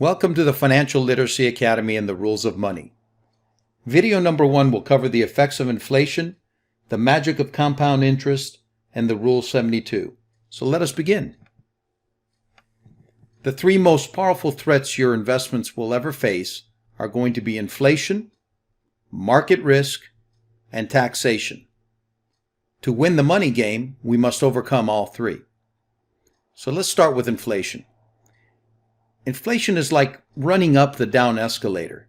Welcome to the Financial Literacy Academy and the Rules of Money. Video number 1 will cover the effects of inflation, the magic of compound interest, and the Rule 72. So let us begin. The 3 most powerful threats your investments will ever face are going to be inflation, market risk, and taxation. To win the money game, we must overcome all 3. So let's start with inflation. Inflation is like running up the down escalator.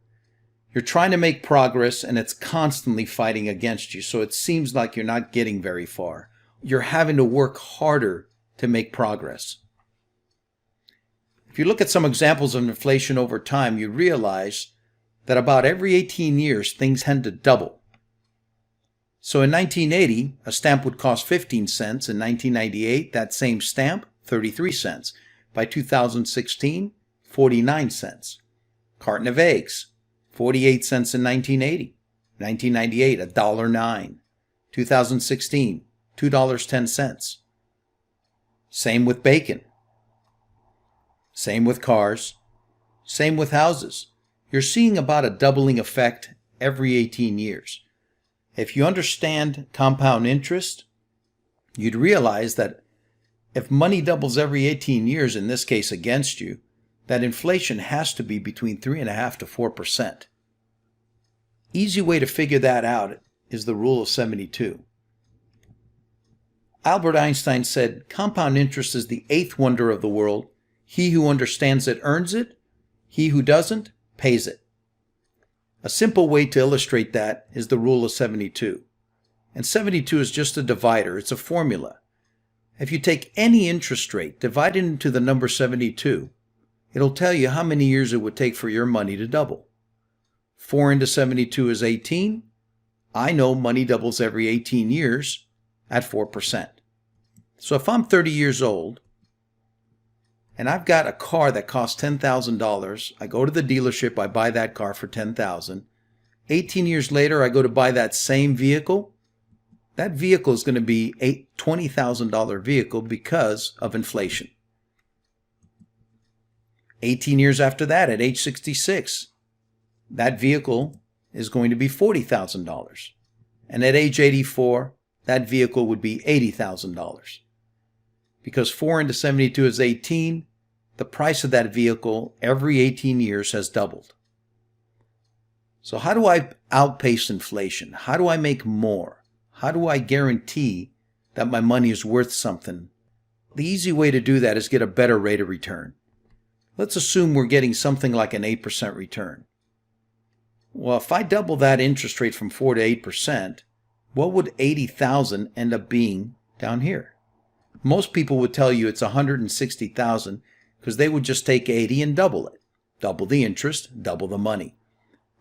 You're trying to make progress and it's constantly fighting against you, so it seems like you're not getting very far. You're having to work harder to make progress. If you look at some examples of inflation over time, you realize that about every 18 years, things tend to double. So in 1980, a stamp would cost 15 cents. In 1998, that same stamp, 33 cents. By 2016, 49 cents. Carton of eggs, 48 cents in 1980. 1998, $1.09. 2016, $2.10. Same with bacon. Same with cars. Same with houses. You're seeing about a doubling effect every 18 years. If you understand compound interest, you'd realize that if money doubles every 18 years, in this case against you, that inflation has to be between 3.5% to 4%. Easy way to figure that out is the Rule of 72. Albert Einstein said, "Compound interest is the 8th wonder of the world. He who understands it earns it. He who doesn't pays it." A simple way to illustrate that is the Rule of 72. And 72 is just a divider. It's a formula. If you take any interest rate, divide it into the number 72, it'll tell you how many years it would take for your money to double. 4 into 72 is 18. I know money doubles every 18 years at 4%. So if I'm 30 years old and I've got a car that costs $10,000, I go to the dealership, I buy that car for $10,000. 18 years later, I go to buy that same vehicle. That vehicle is going to be a $20,000 vehicle because of inflation. 18 years after that, at age 66, that vehicle is going to be $40,000. And at age 84, that vehicle would be $80,000. Because 4 into 72 is 18, the price of that vehicle every 18 years has doubled. So how do I outpace inflation? How do I make more? How do I guarantee that my money is worth something? The easy way to do that is get a better rate of return. Let's assume we're getting something like an 8% return. Well, if I double that interest rate from 4 to 8%, what would 80,000 end up being down here? Most people would tell you it's 160,000 because they would just take 80 and double it. Double the interest, double the money.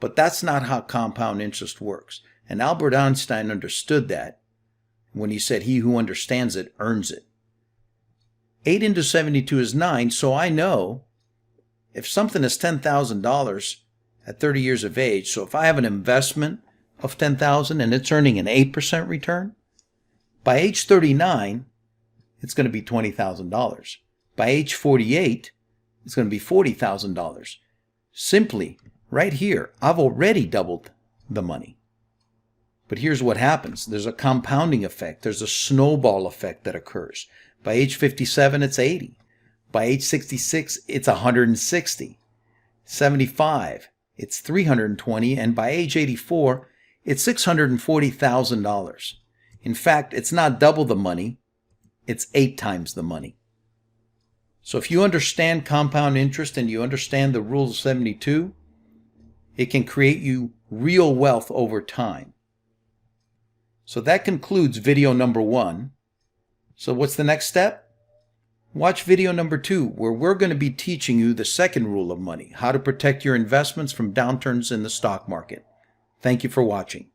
But that's not how compound interest works. And Albert Einstein understood that when he said, "He who understands it earns it." 8 into 72 is 9, so I know if something is $10,000 at 30 years of age, so if I have an investment of $10,000 and it's earning an 8% return, by age 39, it's going to be $20,000. By age 48, it's going to be $40,000. Simply, right here, I've already doubled the money. But here's what happens. There's a compounding effect. There's a snowball effect that occurs. By age 57, it's 80. By age 66, it's 160. 75, it's 320. And by age 84, it's $640,000. In fact, it's not double the money. It's 8 times the money. So if you understand compound interest and you understand the Rule of 72, it can create you real wealth over time. So that concludes video number 1. So what's the next step? Watch video number 2, where we're going to be teaching you the second rule of money, how to protect your investments from downturns in the stock market. Thank you for watching.